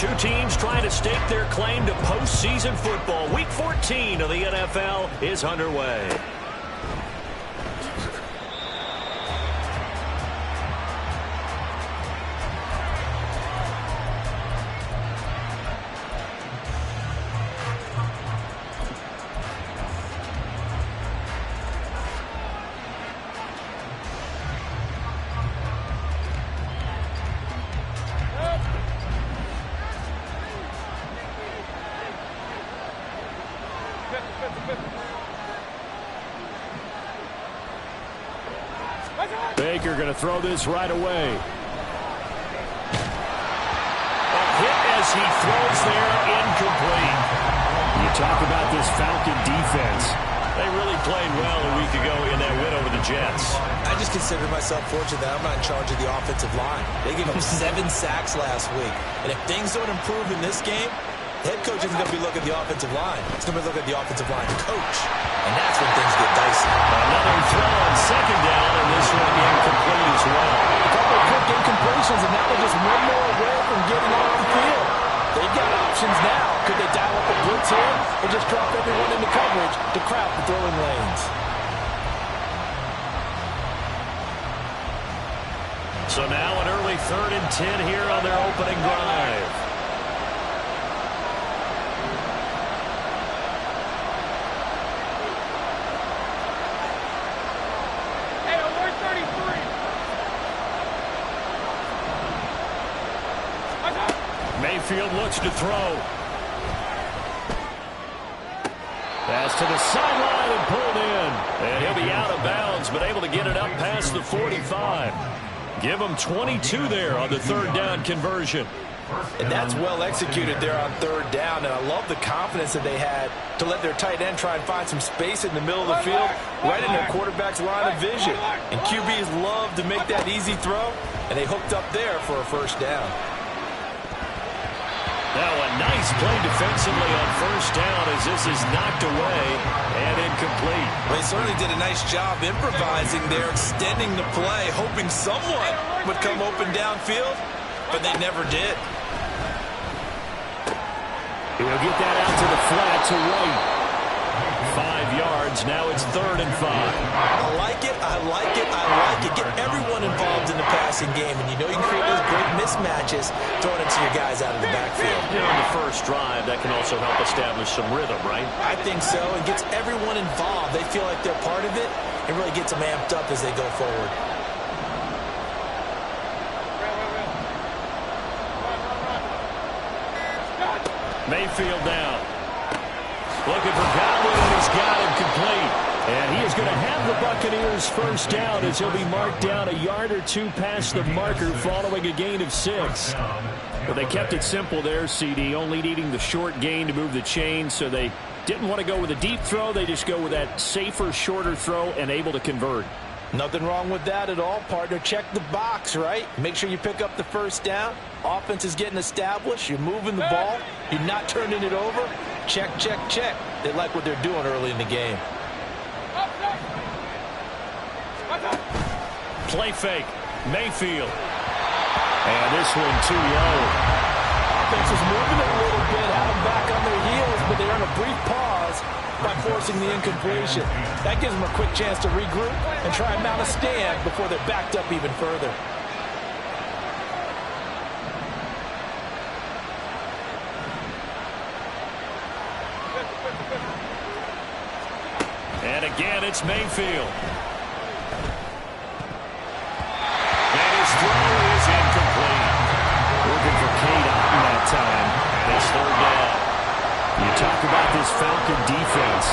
Two teams trying to stake their claim to postseason football. Week 14 of the NFL is underway. Baker going to throw this right away. A hit as he throws there, incomplete. You talk about this Falcon defense. They really played well a week ago in that win over the Jets. I just consider myself fortunate that I'm not in charge of the offensive line. They gave up 7 sacks last week. And if things don't improve in this game, the head coach isn't going to be looking at the offensive line. He's going to be looking at the offensive line coach. And that's when things get dicey. Another throw on second down, and this one incomplete as well. A couple of quick incompletions, and now they're just one more away from getting off the field. They've got options now. Could they dial up a blitz here or just drop everyone into coverage to crowd the throwing lanes? So now an early 3rd and 10 here on their opening drive. Mayfield looks to throw. Pass to the sideline and pulled in. And he'll be out of bounds, but able to get it up past the 45. Give him 22 there on the 3rd down conversion. And that's well executed there on 3rd down. And I love the confidence that they had to let their tight end try and find some space in the middle of the field, right in their quarterback's line of vision. And QBs love to make that easy throw, and they hooked up there for a 1st down. Now a nice play defensively on 1st down as this is knocked away and incomplete. Well, they certainly did a nice job improvising there, extending the play, hoping someone would come open downfield, but they never did. He'll get that out to the flat to White. 5 yards. Now it's 3rd and 5. I like it. I like it. I like it. Get everyone involved in the passing game, and you know you can create those great mismatches throwing it to your guys out of the backfield. You know, in the first drive, that can also help establish some rhythm, right? I think so. It gets everyone involved. They feel like they're part of it. It really gets them amped up as they go forward. Mayfield down. Looking for Godwin, and he's got him complete. And he is going to have the Buccaneers 1st down as he'll be marked down a yard or 2 past the marker following a gain of 6. But they kept it simple there, CD, only needing the short gain to move the chain, so they didn't want to go with a deep throw. They just go with that safer, shorter throw and able to convert. Nothing wrong with that at all, partner. Check the box, right? Make sure you pick up the 1st down. Offense is getting established. You're moving the ball. You're not turning it over. Check, check, check. They like what they're doing early in the game. Play fake. Mayfield. And this one too low. Offense is moving it a little bit, had them back on their heels, but they earn a brief pause by forcing the incompletion. That gives them a quick chance to regroup and try and mount a stand before they're backed up even further. And again, it's Mayfield. And his throw is incomplete. Looking for Kate Otten that time. And it's 3rd down. You talk about this Falcon defense.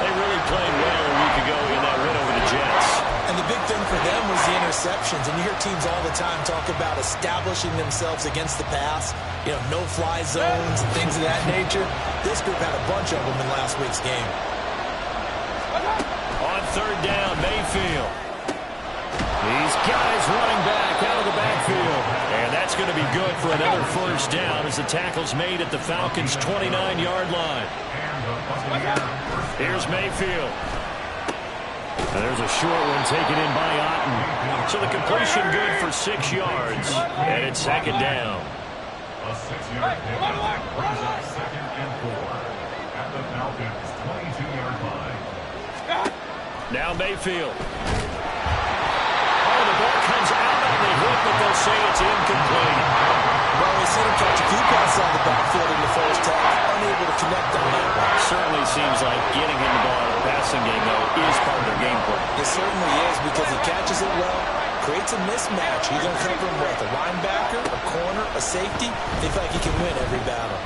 They really played well a week ago in that win over the Jets. And the big thing for them was the interceptions. And you hear teams all the time talk about establishing themselves against the pass. You know, no-fly zones and things of that nature. This group had a bunch of them in last week's game. On 3rd down, Mayfield. He's got his running back out of the backfield. And that's going to be good for another 1st down as the tackle's made at the Falcons' 29-yard line. Here's Mayfield. And there's a short one taken in by Otten. So the completion good for 6 yards. And it's 2nd down. A 6-yard pickup brings up 2nd and 4 at the Falcons' 22-yard line. Now Mayfield. Oh, the ball comes out on the hit, but they'll say it's incomplete. Well, we seen him catch a few passes on the backfield in the first half, unable to connect on that one. Certainly seems like getting him the ball in the passing game, though, is part of their game plan. It certainly is because he catches it well, creates a mismatch. You're going to cover him with a linebacker, a corner, a safety. They feel like he can win every battle.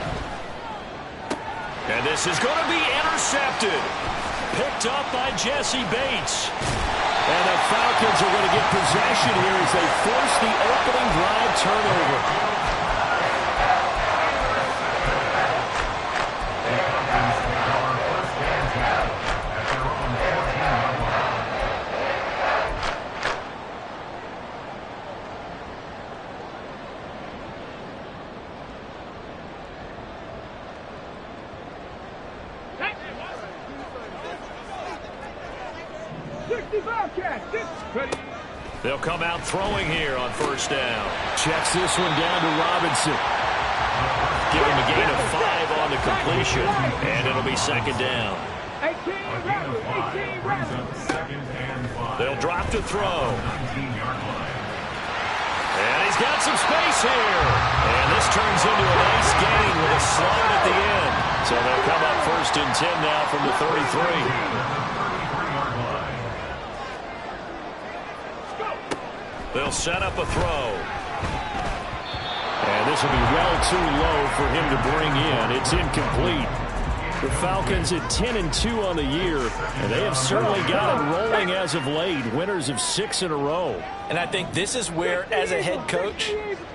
And this is going to be intercepted. Picked up by Jesse Bates. And the Falcons are going to get possession here as they force the opening drive turnover. They'll come out throwing here on first down. Checks this one down to Robinson. Give him a gain of 5 on the completion, and it'll be 2nd down. They'll drop to throw. And he's got some space here. And this turns into a nice gain with a slide at the end. So they'll come up 1st and 10 now from the 33. They'll set up a throw. And this will be well too low for him to bring in. It's incomplete. The Falcons at 10-2 on the year, and they have certainly got it rolling as of late. Winners of 6 in a row. And I think this is where, as a head coach,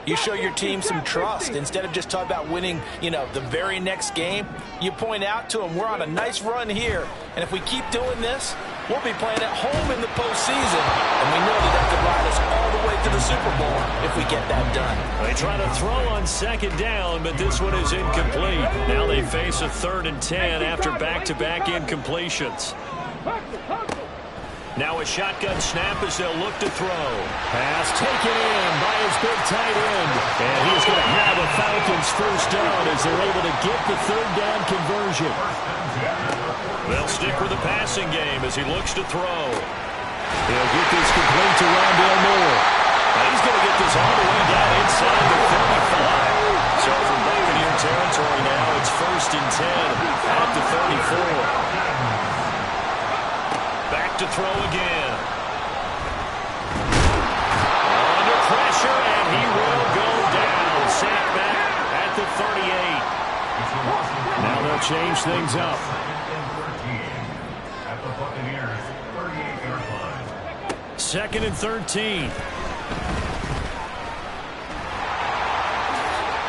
you show your team some trust. Instead of just talking about winning, the very next game, you point out to them, we're on a nice run here, and if we keep doing this, we'll be playing at home in the postseason, and we know that could ride us all the way to the Super Bowl if we get that done. They try to throw on 2nd down, but this one is incomplete. Now they face a 3rd and 10 after back-to-back incompletions. Now a shotgun snap as they'll look to throw. Pass taken in by his big tight end. And he's going to have a Falcons 1st down as they're able to get the 3rd down conversion. They'll stick with the passing game as he looks to throw. He'll get this complete to Rondale Moore. And he's going to get this all the way down inside the 35. So from Buccaneer territory now, it's 1st and 10 at the 34. Back to throw again. Under pressure, and he will go down. Sacked back at the 38. Now they'll change things up. At the Buccaneers' 38-yard line. 2nd and 13.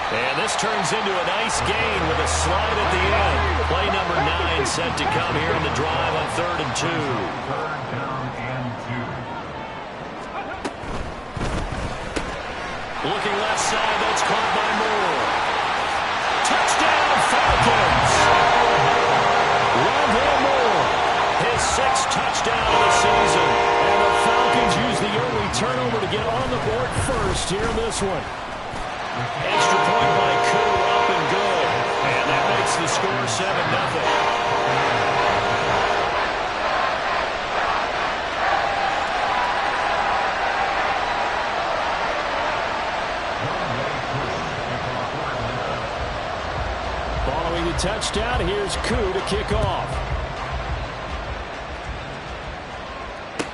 And this turns into a nice gain with a slide at the end. Play number 9 set to come here on the drive on 3rd and 2. 3rd down and 2. Looking left side, that's caught by Moore. Touchdown, Falcons! Rondale Moore, his 6th touchdown of the season. And the Falcons use the early turnover to get on the board first here in this one. Extra point by Koo, up and good. And that makes the score 7-0. Following the touchdown, here's Koo to kick off.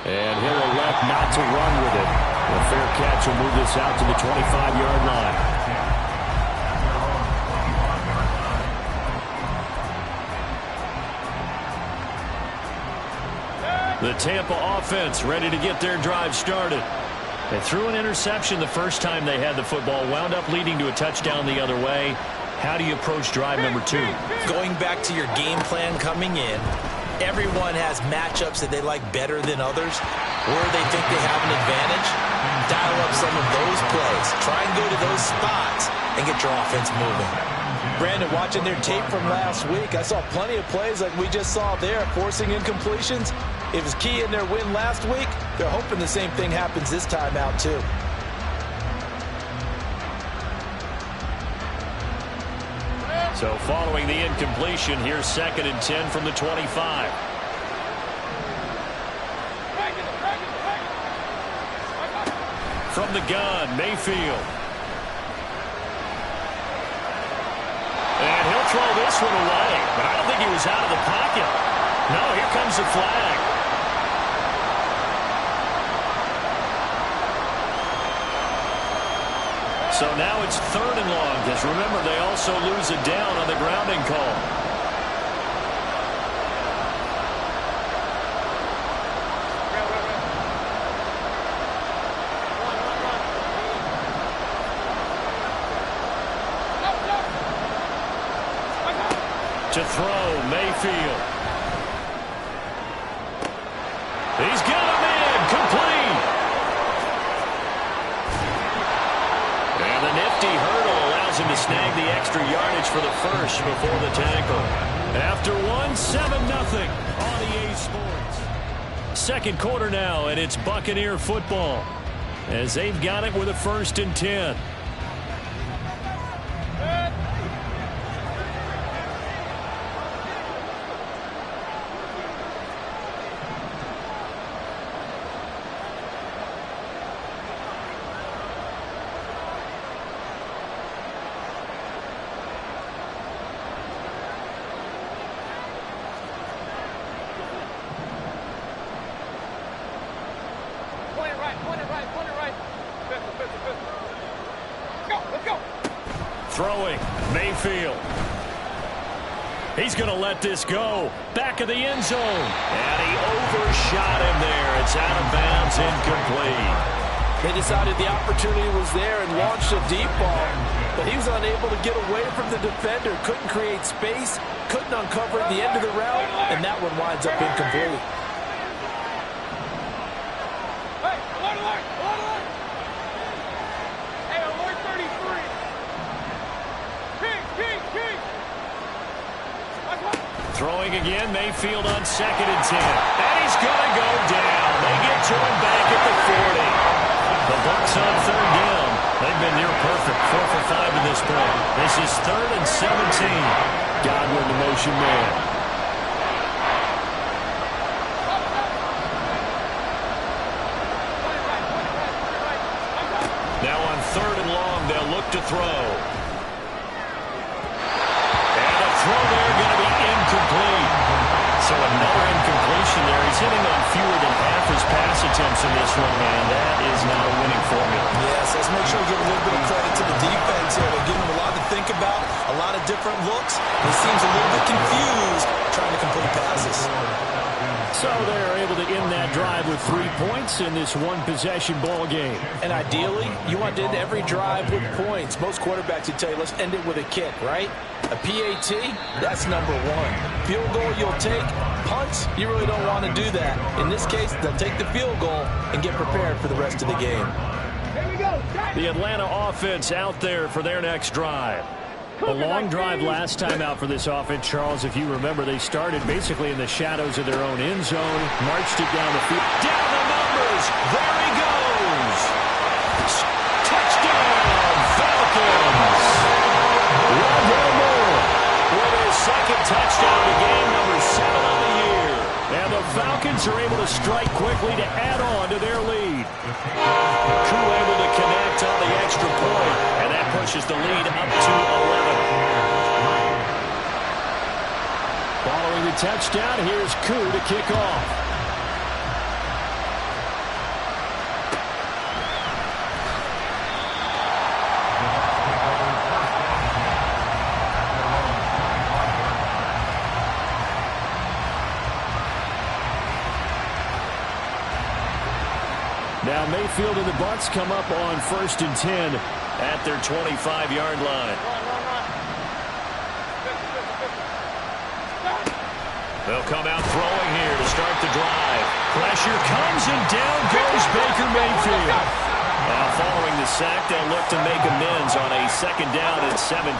And he'll elect not to run with it. A fair catch will move this out to the 25-yard line. The Tampa offense ready to get their drive started. They threw an interception the first time they had the football, wound up leading to a touchdown the other way. How do you approach drive number 2? Going back to your game plan coming in, everyone has matchups that they like better than others, where they think they have an advantage. Dial up some of those plays. Try and go to those spots and get your offense moving. Brandon, watching their tape from last week, I saw plenty of plays like we just saw there, forcing incompletions. It was key in their win last week. They're hoping the same thing happens this time out, too. So following the incompletion, here's 2nd and 10 from the 25. From the gun, Mayfield. And he'll throw this one away, but I don't think he was out of the pocket. No, here comes the flag. So now it's 3rd and long, because remember, they also lose a down on the grounding call. To throw, Mayfield. He's got him in, complete. And the nifty hurdle allows him to snag the extra yardage for the first before the tackle. After 7-0 on EA Sports. 2nd quarter now, and it's Buccaneer football as they've got it with a 1st and 10. Throwing, Mayfield. He's going to let this go. Back of the end zone. And he overshot him there. It's out of bounds, incomplete. They decided the opportunity was there and launched a deep ball, but he was unable to get away from the defender. Couldn't create space, couldn't uncover at the end of the route, and that one winds up incomplete. Throwing again, Mayfield on 2nd and 10. And he's going to go down. They get to him back at the 40. The Bucs on 3rd down. They've been near perfect, 4 for 5 to this point. This is 3rd and 17. Godwin, the motion man. Now on 3rd and long, they'll look to throw. And a throw there going to be incomplete. So another incompletion there. He's hitting on fewer than half his pass attempts in this one, man. That is not a winning formula. Yes, let's make sure we give a little bit of credit to the defense here. They're giving him a lot to think about, a lot of different looks. He seems a little bit confused trying to complete passes. So they're able to end that drive with 3 points in this one-possession ball game. And ideally, you want to end every drive with points. Most quarterbacks would tell you, let's end it with a kick, right? A PAT, that's number 1. Field goal you'll take. Punts, you really don't want to do that. In this case, they'll take the field goal and get prepared for the rest of the game. The Atlanta offense out there for their next drive. A long drive last time out for this offense, Charles. If you remember, they started basically in the shadows of their own end zone, marched it down the field. Down the numbers. There he goes. Touchdown, Falcons. Rondell Moore with his 2nd touchdown to game number 7 on the year. And the Falcons are able to strike quickly to add on to their lead. Crew able to connect on the extra point, and that pushes the lead up to 11. Following the touchdown, here's Koo to kick off. Now Mayfield and the Bucs come up on 1st and 10 at their 25-yard line. They'll come out throwing here to start the drive. Pressure comes and down goes Baker Mayfield. Now following the sack, they'll look to make amends on a 2nd down and 17.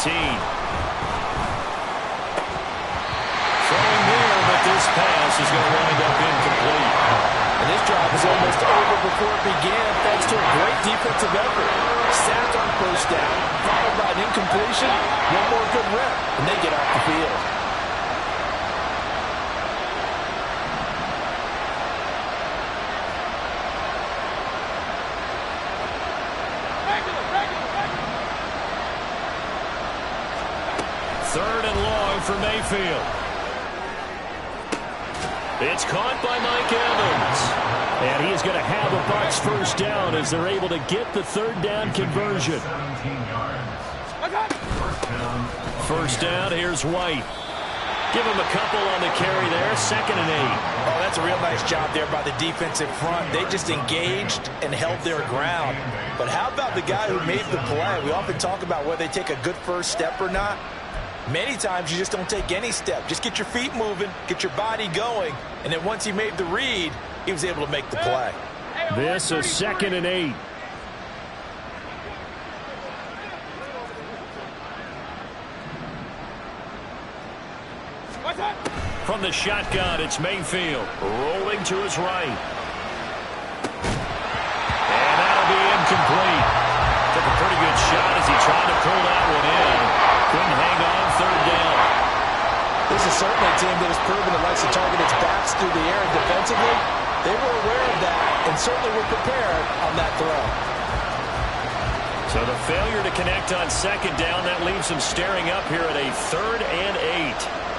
Throwing there, but this pass is going to wind up incomplete. And this drive was almost over before it began thanks to a great defensive effort. Sacked on first down, followed by an incompletion, one more good rep, and they get off the field. Third and long for Mayfield. It's caught by Mike Evans. And he's going to have a Bucs first down as they're able to get the third down conversion. 17 yards. First down, here's White. Give him a couple on the carry there, 2nd and 8. Oh, that's a real nice job there by the defensive front. They just engaged and held their ground. But how about the guy who made the play? We often talk about whether they take a good first step or not. Many times you just don't take any step. Just get your feet moving, get your body going, and then once he made the read, he was able to make the play. This is 2nd and 8. From the shotgun, it's Mayfield rolling to his right. And that'll be incomplete. Took a pretty good shot as he tried to pull that one in. Couldn't hang on, third down. This is certainly a team that has proven it likes to target its backs through the air and defensively. They were aware of that and certainly were prepared on that throw. So the failure to connect on 2nd down, that leaves them staring up here at a 3rd and 8.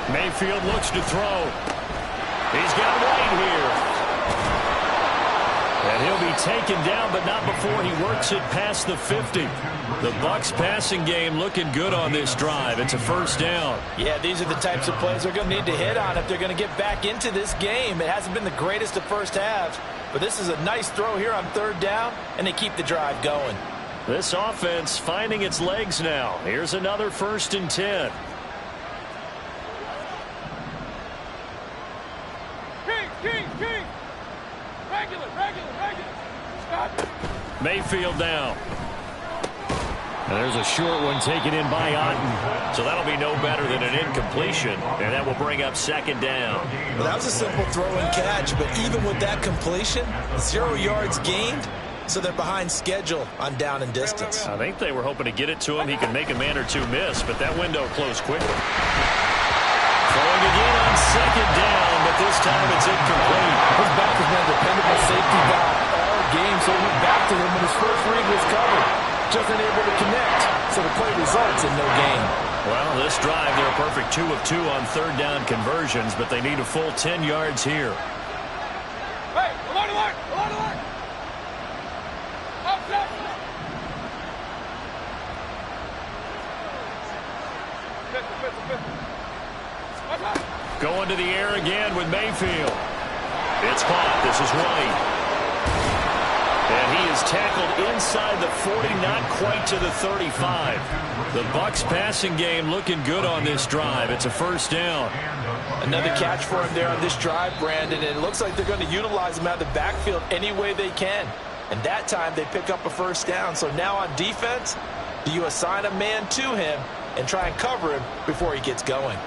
Mayfield looks to throw. He's got White here. And he'll be taken down, but not before he works it past the 50. The Bucs passing game looking good on this drive. It's a first down. Yeah, these are the types of plays they're going to need to hit on if they're going to get back into this game. It hasn't been the greatest of first halves, but this is a nice throw here on 3rd down, and they keep the drive going. This offense finding its legs now. Here's another 1st and 10. Mayfield down. And there's a short one taken in by Otten. So that'll be no better than an incompletion. And that will bring up 2nd down. Well, that was a simple throw and catch, but even with that completion, 0 yards gained, so they're behind schedule on down and distance. I think they were hoping to get it to him. He can make a man or two miss, but that window closed quickly. Throwing again on 2nd down, but this time it's incomplete. His back has been a dependable safety guy all game, so he went back to him when his first read was covered. Just unable to connect, so the play results in no gain. Well, this drive, they're a perfect 2 of 2 on 3rd down conversions, but they need a full 10 yards here. Hey, along the line, along the line. Up, up. Going to the air again with Mayfield. It's caught. This is White. And he is tackled inside the 40, not quite to the 35. The Bucs passing game looking good on this drive. It's a first down. Another catch for him there on this drive, Brandon, and it looks like they're going to utilize him out of the backfield any way they can. And that time they pick up a first down. So now on defense, do you assign a man to him and try and cover him before he gets going?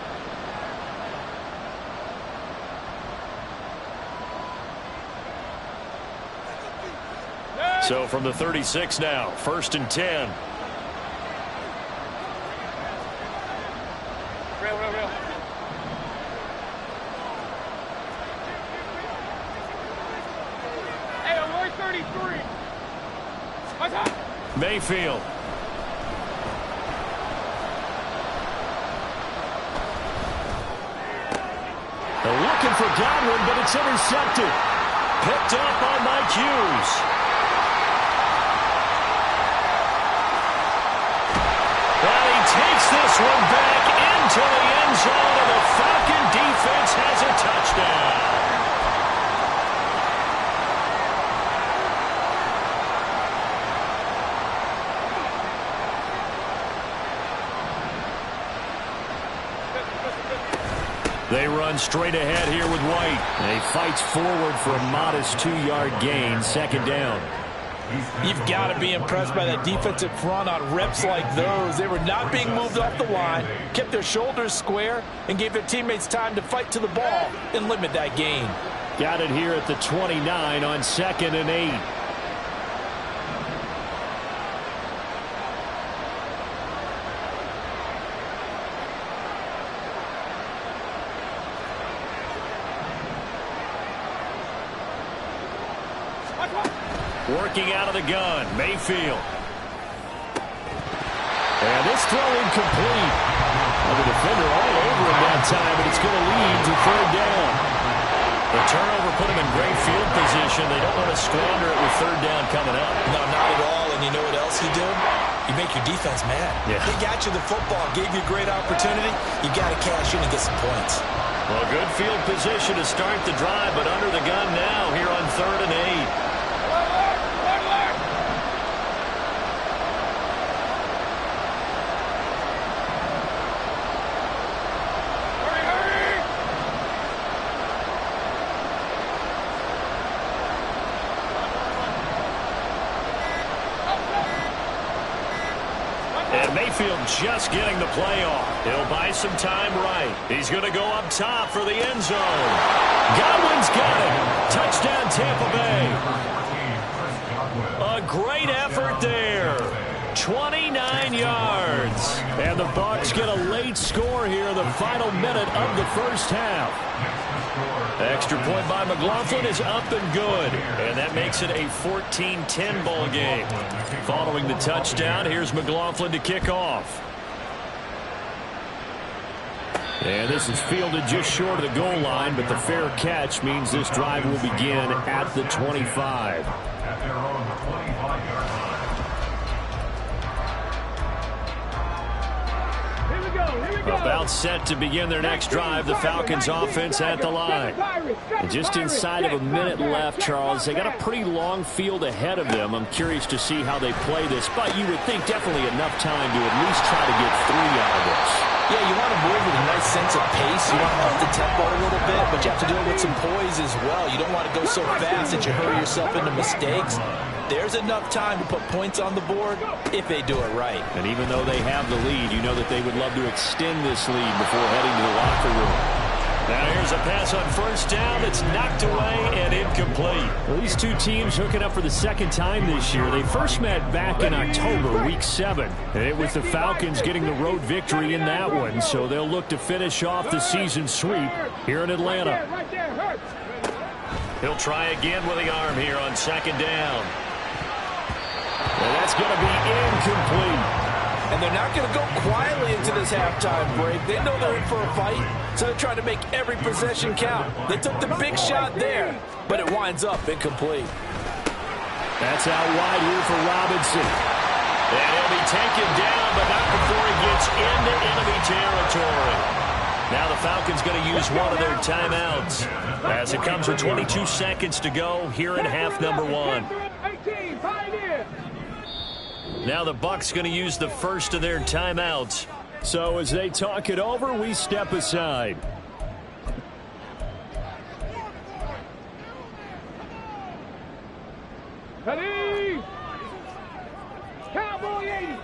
So from the 36 now, 1st and 10. Real. Hey, I'm 33. What's up? Mayfield. They're looking for Godwin, but it's intercepted. Picked up on Mike Hughes. Takes this one back into the end zone, and the Falcon defense has a touchdown. They run straight ahead here with White. And he fights forward for a modest 2-yard gain, second down. You've got to be impressed by that defensive front on reps like those. They were not being moved off the line, kept their shoulders square, and gave their teammates time to fight to the ball and limit that gain. Got it here at the 29 on 2nd and 8. Working out of the gun, Mayfield. And this throw incomplete. Well, the defender all over him that time, but it's going to lead to 3rd down. The turnover put him in great field position. They don't want to squander it with 3rd down coming up. No, not at all. And you know what else you do? You make your defense mad. Yeah. They got you the football, gave you a great opportunity. You got to cash in and get some points. Well, good field position to start the drive, but under the gun now here on 3rd and 8. Mayfield just getting the play off. He'll buy some time right. He's going to go up top for the end zone. Godwin's got it. Touchdown, Tampa Bay. A great effort there. 29 yards. And the Bucs get a late score here in the final minute of the first half. Extra point by McLaughlin is up and good. And that makes it a 14-10 ball game. Following the touchdown, here's McLaughlin to kick off. And this is fielded just short of the goal line, but the fair catch means this drive will begin at the 25. At their own 25-yard line. About set to begin their next drive, the Falcons offense at the line. And just inside of a minute left, Charles. They got a pretty long field ahead of them. I'm curious to see how they play this, but you would think definitely enough time to at least try to get 3 out of this. Yeah, you want to move with a nice sense of pace. You want to up the tempo a little bit, but you have to do it with some poise as well. You don't want to go so fast that you hurry yourself into mistakes. There's enough time to put points on the board if they do it right. And even though they have the lead, you know that they would love to extend this lead before heading to the locker room. Now here's a pass on 1st down. It's knocked away and incomplete. Well, these two teams hooking up for the 2nd time this year. They first met back in October, week 7. And it was the Falcons getting the road victory in that one. So they'll look to finish off the season sweep here in Atlanta. He'll try again with the arm here on 2nd down. And that's going to be incomplete. And they're not going to go quietly into this halftime break. They know they're in for a fight, so they're trying to make every possession count. They took the big shot there, but it winds up incomplete. That's out wide here for Robinson. And he'll be taken down, but not before he gets into enemy territory. Now the Falcons going to use one of their timeouts as it comes with 22 seconds to go here in half number 1. Now the Bucs going to use the first of their timeouts. So as they talk it over, we step aside. Ready? Cowboy 80.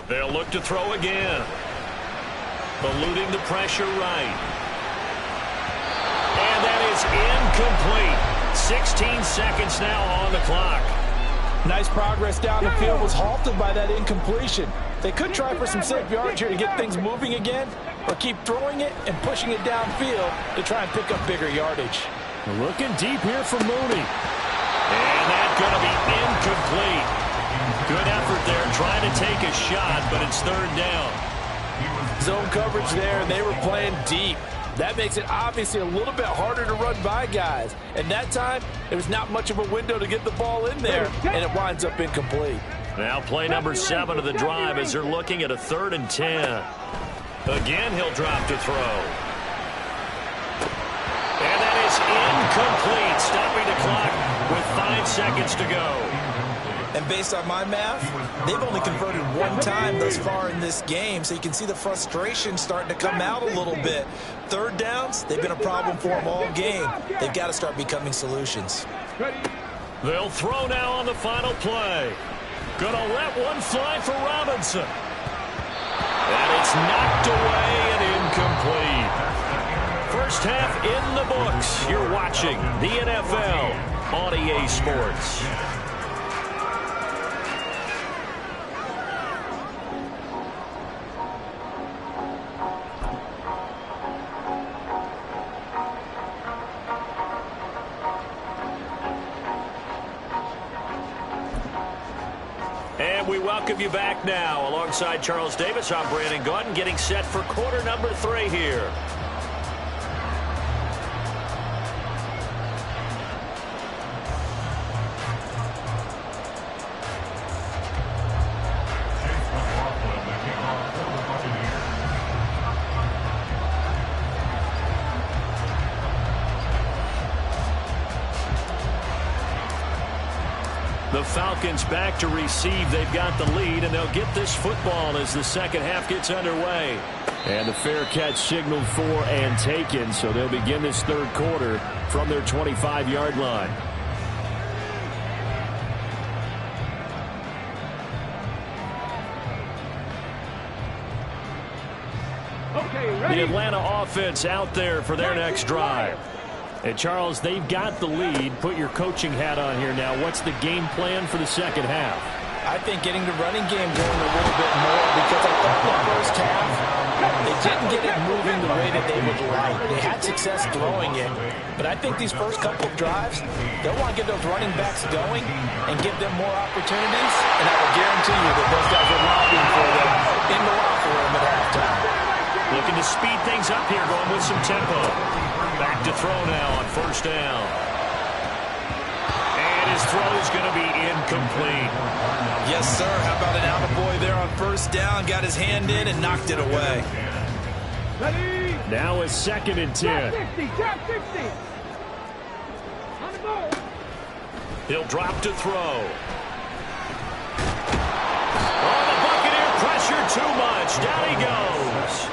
They'll look to throw again. Eluding the pressure right. And that is incomplete. 16 seconds now on the clock. Nice progress down the field was halted by that incompletion. They could try for some safe yards here to get things moving again, or keep throwing it and pushing it downfield to try and pick up bigger yardage. Looking deep here for Mooney. And that's going to be incomplete. Good effort there trying to take a shot, but it's 3rd down. Zone coverage there, and they were playing deep. That makes it obviously a little bit harder to run by guys. And that time, there was not much of a window to get the ball in there, and it winds up incomplete. Now play number 7 of the drive as they're looking at a 3rd and 10. Again, he'll drop to throw. And that is incomplete, stopping the clock with 5 seconds to go. And based on my math, they've only converted one time thus far in this game, so you can see the frustration starting to come out a little bit. Third downs, they've been a problem for them all game. They've got to start becoming solutions. They'll throw now on the final play. Gonna let one fly for Robinson. And it's knocked away and incomplete. First half in the books. You're watching the NFL on EA Sports. And we welcome you back now. Alongside Charles Davis, I'm Brandon Gaudin, getting set for quarter number 3 here. The Falcons back to receive. They've got the lead, and they'll get this football as the second half gets underway. And the fair catch signaled for and taken, so they'll begin this third quarter from their 25-yard line. The Atlanta offense out there for their next drive. And, Charles, they've got the lead. Put your coaching hat on here now. What's the game plan for the second half? I think getting the running game going a little bit more, because I thought the first half, they didn't get it moving the way that they would like. They had success throwing it, but I think these first couple of drives, they'll want to get those running backs going and give them more opportunities, and I will guarantee you that those guys are lobbying for them in the locker room at halftime. Looking to speed things up here, going with some tempo. Back to throw now on first down. And his throw is going to be incomplete. Yes, sir. How about an attaboy there on first down? Got his hand in and knocked it away. Now it's 2nd and 10. He'll drop to throw. Oh, the Buccaneer pressure too much. Down he goes.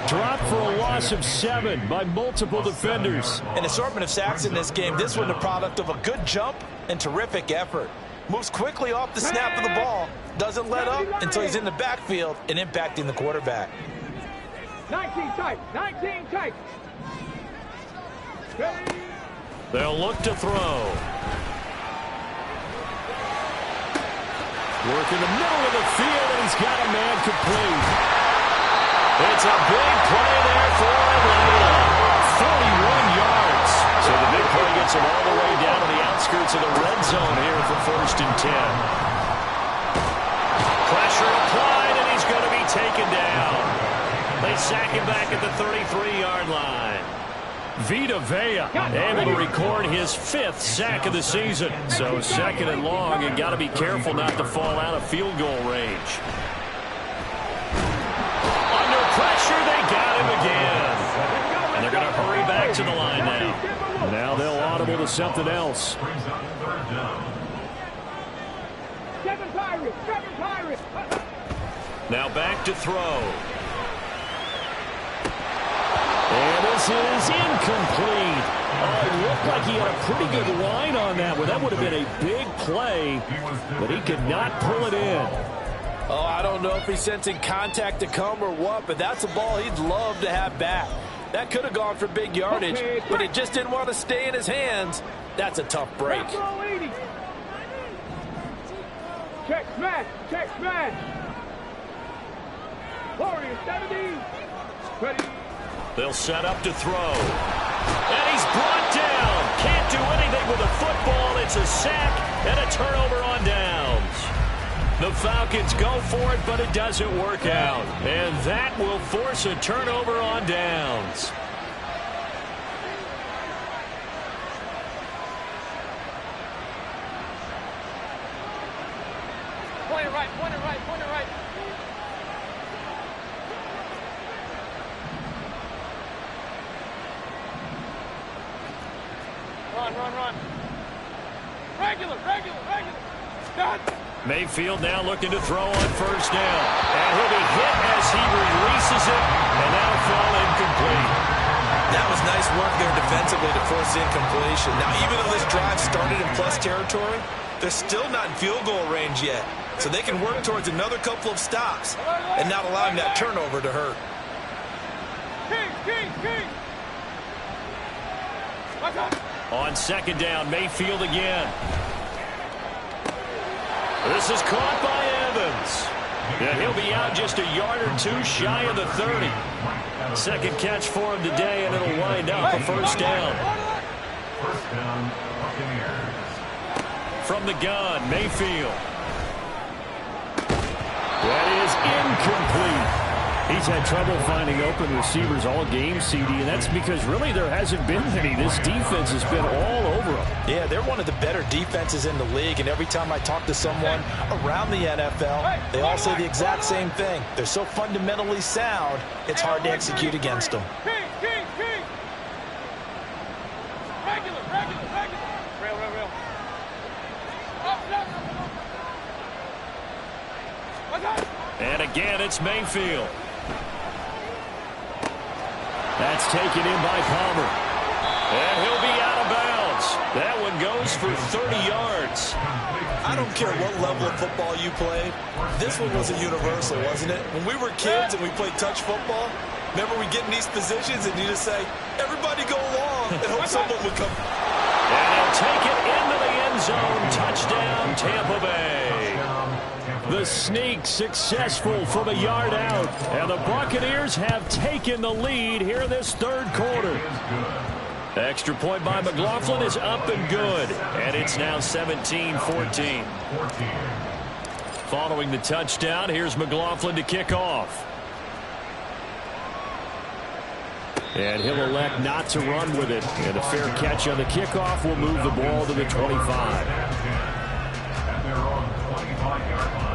Dropped for a loss of 7 by multiple defenders. An assortment of sacks in this game. This one the product of a good jump and terrific effort. Moves quickly off the snap of the ball. Doesn't let up until he's in the backfield and impacting the quarterback. 19 tight. 19 tight. They'll look to throw. Work in the middle of the field, and he's got a man complete. It's a big play there for Atlanta. 41 yards. So the big play gets him all the way down to the outskirts of the red zone here for 1st and 10. Pressure applied, and he's going to be taken down. They sack him back at the 33-yard line. Vita Vea able to record his 5th sack of the season. So 2nd and long, and got to be careful not to fall out of field goal range. Pressure, they got him again. And they're going to hurry back to the line now. Now they'll audible to something else. Now back to throw. And this is incomplete. It looked like he had a pretty good line on that one. That would have been a big play, but he could not pull it in. Oh, I don't know if he's sensing contact to come or what, but that's a ball he'd love to have back. That could have gone for big yardage, but it just didn't want to stay in his hands. That's a tough break. Check smash. Check smash. Warrior 70. Ready. They'll set up to throw. And he's brought down. Can't do anything with a football. It's a sack and a turnover on downs. The Falcons go for it, but it doesn't work out. And that will force a turnover on downs. Point it right, point it right, point it right. Run, run, run. Regular, regular, regular. Mayfield now looking to throw on first down. And he'll be hit as he releases it, and that'll fall incomplete. That was nice work there defensively to force incompletion. Now, even though this drive started in plus territory, they're still not in field goal range yet. So they can work towards another couple of stops and not allowing that turnover to hurt. On second down, Mayfield again. This is caught by Evans. And he'll be out just a yard or two shy of the 30. Second catch for him today, and it'll wind up a first down. First down, Buccaneers. From the gun, Mayfield. That is incomplete. He's had trouble finding open receivers all game, CD, and that's because really there hasn't been any. This defense has been all over them. Yeah, they're one of the better defenses in the league, and every time I talk to someone around the NFL, they all say the exact same thing. They're so fundamentally sound, it's hard to execute against them. And again, it's Mayfield. That's taken in by Palmer. And he'll be out of bounds. That one goes for 30 yards. I don't care what level of football you played. This one was a universal, wasn't it? When we were kids and we played touch football, remember we get in these positions and you just say, everybody go along, and hope someone would come. And he'll take it into the end zone. Touchdown, Tampa Bay. The sneak successful from a yard out. And the Buccaneers have taken the lead here in this third quarter. Extra point by McLaughlin is up and good. And it's now 17-14. Following the touchdown, here's McLaughlin to kick off. And he'll elect not to run with it. And a fair catch on the kickoff will move the ball to the 25. And they're on the 25-yard line.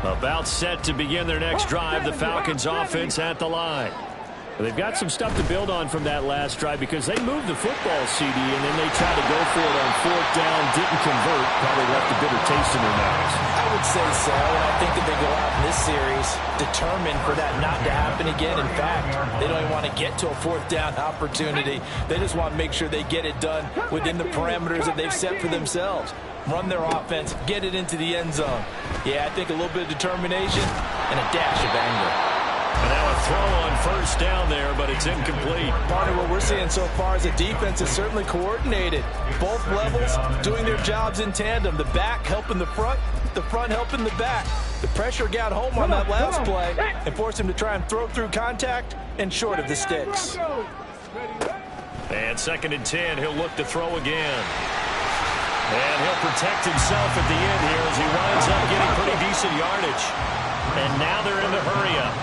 About set to begin their next drive, the Falcons offense at the line. They've got some stuff to build on from that last drive because they moved the football, CD, and then they tried to go for it on fourth down, didn't convert, probably left a bitter taste in their mouths. I would say so, and I think that they go out in this series determined for that not to happen again. In fact, they don't even want to get to a fourth down opportunity. They just want to make sure they get it done within the parameters that they've set for themselves. Run their offense, get it into the end zone. Yeah, I think a little bit of determination and a dash of anger. And now a throw on first down there, but it's incomplete. Part of what we're seeing so far is the defense is certainly coordinated. Both levels doing their jobs in tandem. The back helping the front helping the back. The pressure got home on that last play and forced him to try and throw through contact and short of the sticks. And 2nd and 10, he'll look to throw again. And he'll protect himself at the end here as he winds up getting pretty decent yardage. And now they're in the hurry-up.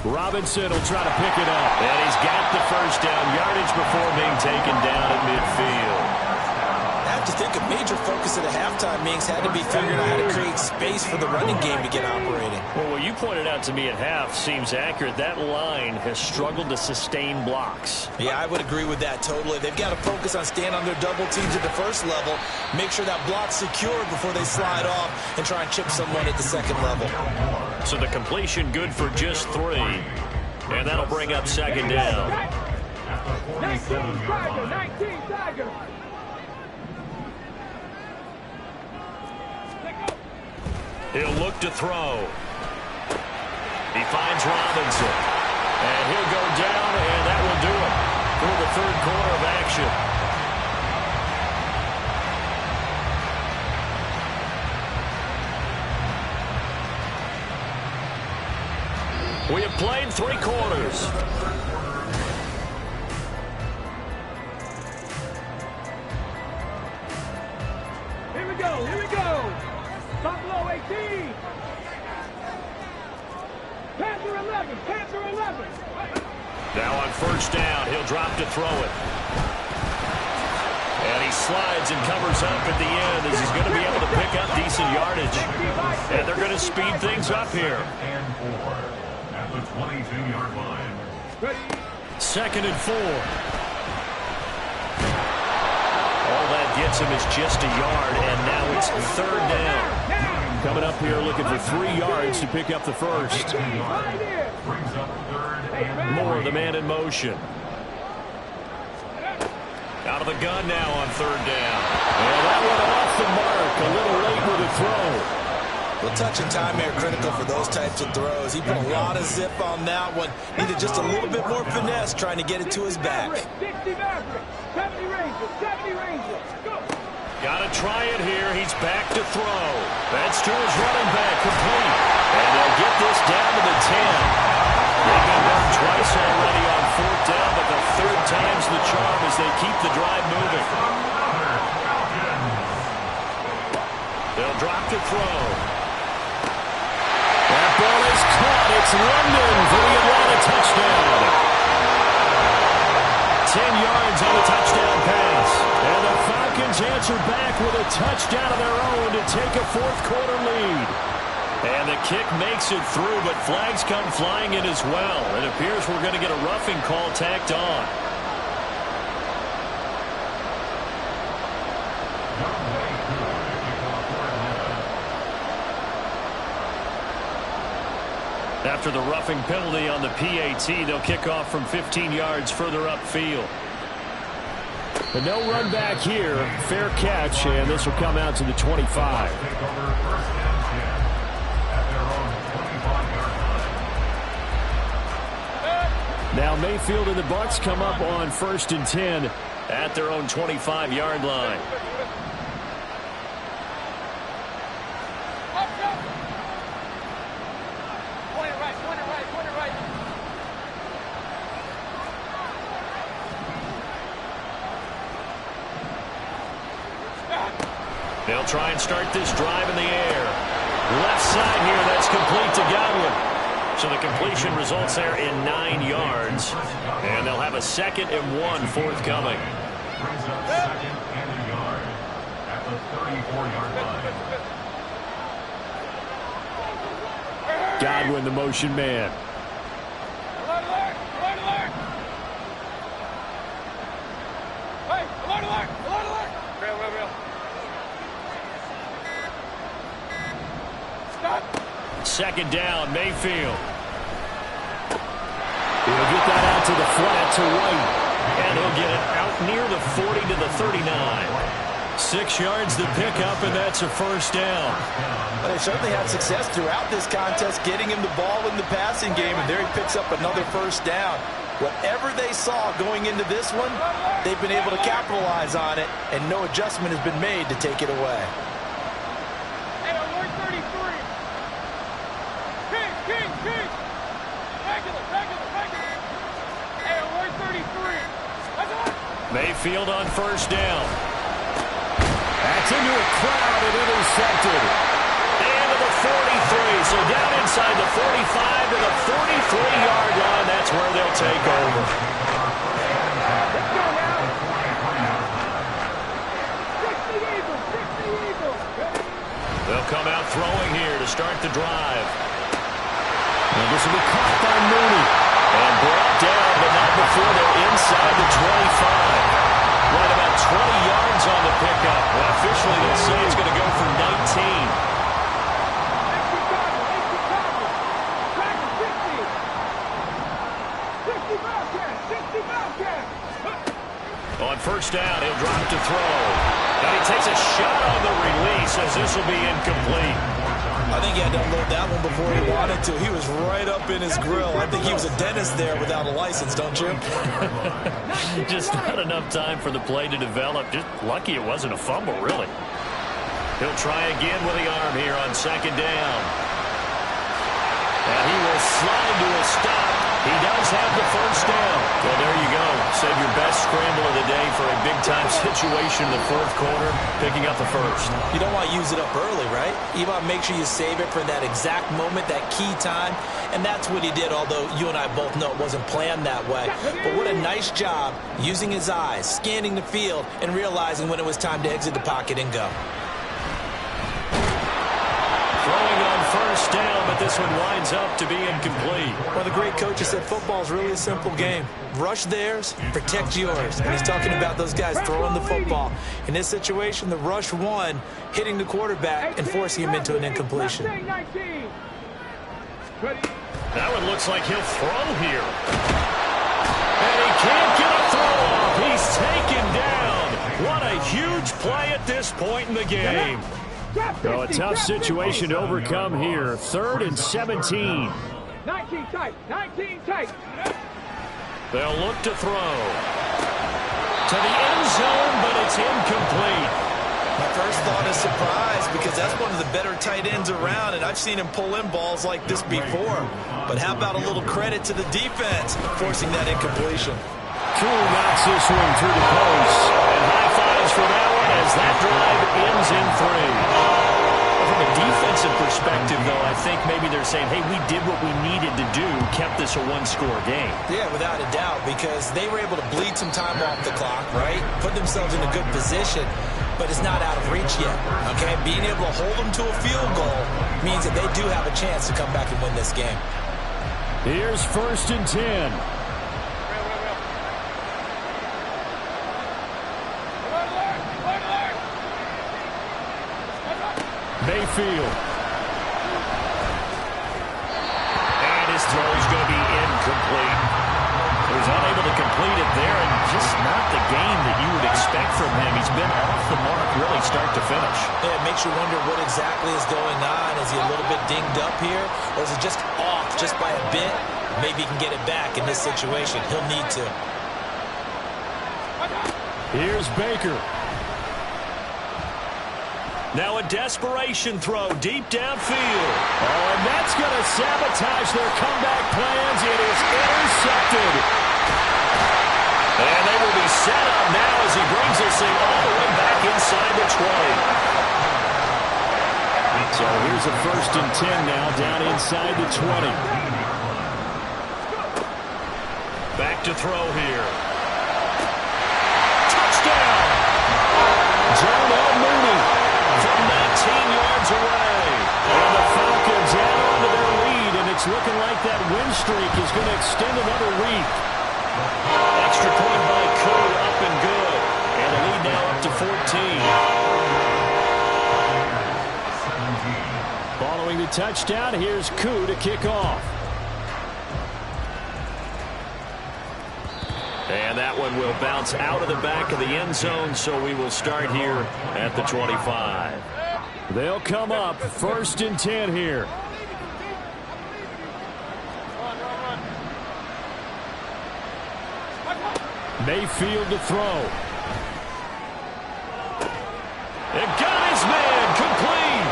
Robinson will try to pick it up. And he's got the first down yardage before being taken down at midfield. I have to think a major focus at a halftime meetings had to be figuring out how to create space for the running game to get operating. Well, what you pointed out to me at half seems accurate. That line has struggled to sustain blocks. Yeah, I would agree with that totally. They've got to focus on staying on their double teams at the first level, make sure that block's secure before they slide off and try and chip someone at the second level. So the completion good for just 3. And that'll bring up 2nd down. 19 Tiger. He'll look to throw. He finds Robinson. And he'll go down, and that will do for the third quarter of action. We have played 3 quarters. Here we go, here we go. Buffalo 18. Panther 11, Panther 11. Now on first down, he'll drop to throw it. And he slides and covers up at the end as he's going to be able to pick up decent yardage. And they're going to speed things up here. And 4 at the 22-yard line. Second and 4. All that gets him is just a yard, and now it's third down. Coming up here looking for 3 yards to pick up the first. Brings up third and More of the man in motion. Out of the gun now on third down. And that one off the mark. A little late with the throw. Well, touch and time here critical for those types of throws. He put a lot of zip on that one. Needed just a little bit more finesse trying to get it to his back. 60 Maverick, 70 Ranger, 70 Ranger. Go. Got to try it here. He's back to throw. That's to his running back, complete. And they'll get this down to the 10. They've been burned twice already on fourth down, but the third time's the charm as they keep the drive moving. They'll drop to throw. That ball is caught. It's London for the Atlanta touchdown. 10 yards on the touchdown pass. And the Falcons answer back with a touchdown of their own to take a fourth quarter lead. And the kick makes it through, but flags come flying in as well. It appears we're going to get a roughing call tacked on. After the roughing penalty on the PAT, they'll kick off from 15 yards further upfield. But no run back here. Fair catch, and this will come out to the 25. Now Mayfield and the Bucs come up on 1st and 10 at their own 25-yard line. They'll try and start this drive in the air. Left side here, that's complete to Godwin. So the completion results there in 9 yards. And they'll have a 2nd and 1 forthcoming. Brings up 2nd and a yard at the 34-yard line. Godwin, the motion man. Alert, alert, alert, alert. Hey, alert, alert, alert, alert. Real. Stop. 2nd down, Mayfield. He'll get that out to the flat to White. And he'll get it out near the 40 to the 39. 6 yards to pick up, and that's a first down. Well, they certainly had success throughout this contest getting him the ball in the passing game, and there he picks up another first down. Whatever they saw going into this one, they've been able to capitalize on it, and no adjustment has been made to take it away. Hey, alert 33. King. Regular. Hey, alert 33. That's on. Mayfield on first down. That's into a crowd and intercepted. And to the 43. So down inside the 45 to the 43-yard line. That's where they'll take over. Let's go now. 60 Eagles. They'll come out throwing here to start the drive. And this will be caught by Mooney. And brought down, but not before they're inside the 25. Right about 20 yards on the pickup. Well, officially, they'll say it's going to go for 19. On first down, he'll drop to throw. And he takes a shot on the release as this will be incomplete. I think he had to unload that one before he wanted to. He was right up in his grill. I think he was a dentist there without a license, don't you? Just not enough time for the play to develop. Just lucky it wasn't a fumble, really. He'll try again with the arm here on second down. And he will slide to a stop. He does have the first down. Well, there you go. Save your best scramble of the day for a big-time situation in the fourth quarter, picking up the first. You don't want to use it up early, right? You want to make sure you save it for that exact moment, that key time. And that's what he did, although you and I both know it wasn't planned that way. But what a nice job using his eyes, scanning the field, and realizing when it was time to exit the pocket and go. Throwing on first down, but this one winds up to be incomplete. Well, the great coach has said football is really a simple game. Rush theirs, protect yours. And he's talking about those guys throwing the football. In this situation, the rush won, hitting the quarterback and forcing him into an incompletion. That one looks like he'll throw here. And he can't get a throw off. He's taken down. What a huge play at this point in the game. So a tough situation to overcome here. 3rd and 17. 19 tight. 19 tight. They'll look to throw. To the end zone, but it's incomplete. My first thought is surprise because that's one of the better tight ends around, and I've seen him pull in balls like this before. But how about a little credit to the defense forcing that incompletion? Cool knocks this one through the post. And high fives for that one as that drive ends in 3. From a defensive perspective, though, I think maybe they're saying, hey, we did what we needed to do, kept this a one-score game. Yeah, without a doubt, because they were able to bleed some time off the clock, right? Put themselves in a good position, but it's not out of reach yet, okay? Being able to hold them to a field goal means that they do have a chance to come back and win this game. Here's 1st and 10. Mayfield. And his throw is going to be incomplete. He was unable to complete it there, and just not the game that you would expect from him. He's been off the mark really start to finish. Yeah, it makes you wonder what exactly is going on. Is he a little bit dinged up here, or is it just off just by a bit? Maybe he can get it back in this situation. He'll need to. Here's Baker. Now a desperation throw deep downfield. Oh, and that's going to sabotage their comeback plans. It is intercepted. And they will be set up now as he brings this thing all the way back inside the 20. So here's a 1st and 10 now down inside the 20. Back to throw here. Touchdown! Jonah Mooney. From 19 yards away. And the Falcons add on to their lead, and it's looking like that win streak is going to extend another week. Extra point by Cole, up and good. And the lead now up to 14. Following the touchdown, here's Koo to kick off. And that one will bounce out of the back of the end zone, so we will start here at the 25. They'll come up 1st and 10 here. Mayfield to throw. It got his man complete.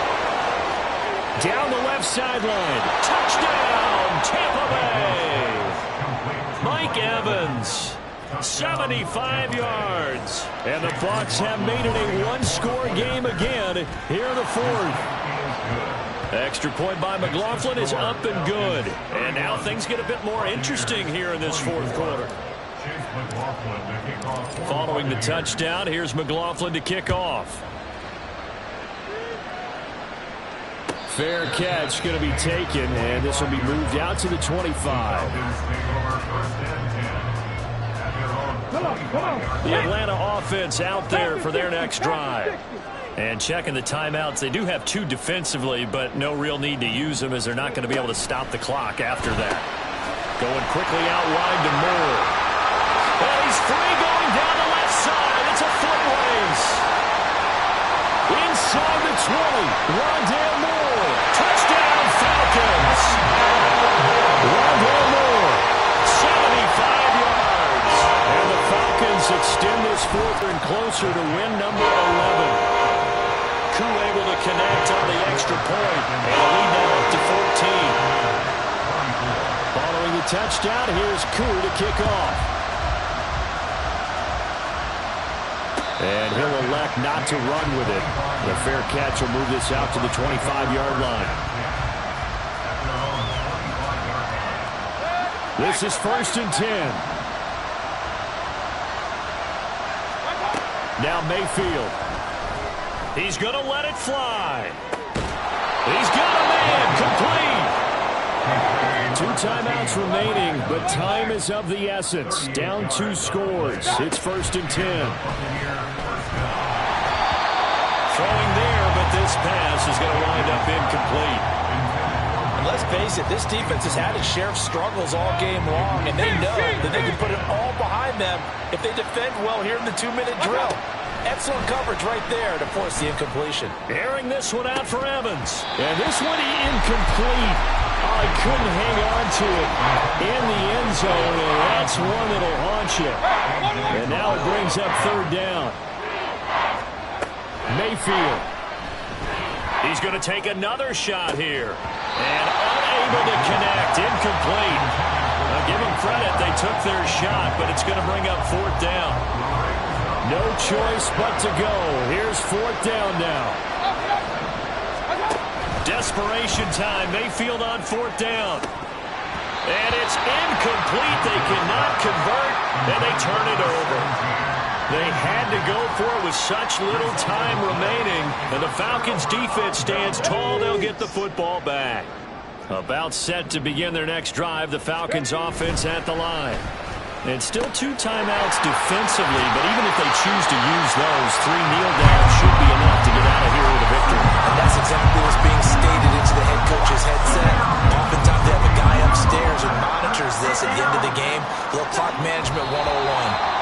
Down the left sideline. Touchdown, Tampa Bay. Mike Evans. 75 yards. And the Bucs have made it a one-score game again here in the 4th. Extra point by McLaughlin is up and good. And now things get a bit more interesting here in this 4th quarter. Following the touchdown, here's McLaughlin to kick off. Fair catch going to be taken, and this will be moved out to the 25. The Atlanta offense out there for their next drive. And checking the timeouts, they do have 2 defensively, but no real need to use them as they're not going to be able to stop the clock after that. Going quickly out wide to Moore. And he's free going down the left side. It's a foot race. Inside the 20, Rondale Moore. fourth and closer to win number 11. Koo able to connect on the extra point, and the lead now up to 14. Following the touchdown, here's Koo to kick off. And he'll elect not to run with it. The fair catch will move this out to the 25-yard line. This is 1st and 10. Now Mayfield. He's going to let it fly. He's got a man complete. 2 timeouts remaining, but time is of the essence. Down 2 scores. It's 1st and 10. Throwing there, but this pass is going to wind up incomplete. And let's face it, this defense has had its share of struggles all game long, and they know that they can put it all behind them if they defend well here in the 2-minute drill. Excellent coverage right there to force the incompletion. Airing this one out for Evans. And this one incomplete. Oh, he couldn't hang on to it in the end zone, and that's one that'll haunt you. And now it brings up 3rd down. Mayfield. He's going to take another shot here. And unable to connect. Incomplete. Now give them credit. They took their shot, but it's going to bring up 4th down. No choice but to go. Here's 4th down now. Desperation time. Mayfield on 4th down. And it's incomplete. They cannot convert, and they turn it over. They had to go for it with such little time remaining, and the Falcons' defense stands tall. They'll get the football back. About set to begin their next drive, the Falcons' offense at the line. And still 2 timeouts defensively, but even if they choose to use those, 3 kneel downs should be enough to get out of here with a victory. And that's exactly what's being stated into the head coach's headset. Oftentimes they have a guy upstairs who monitors this at the end of the game. Little clock management 101.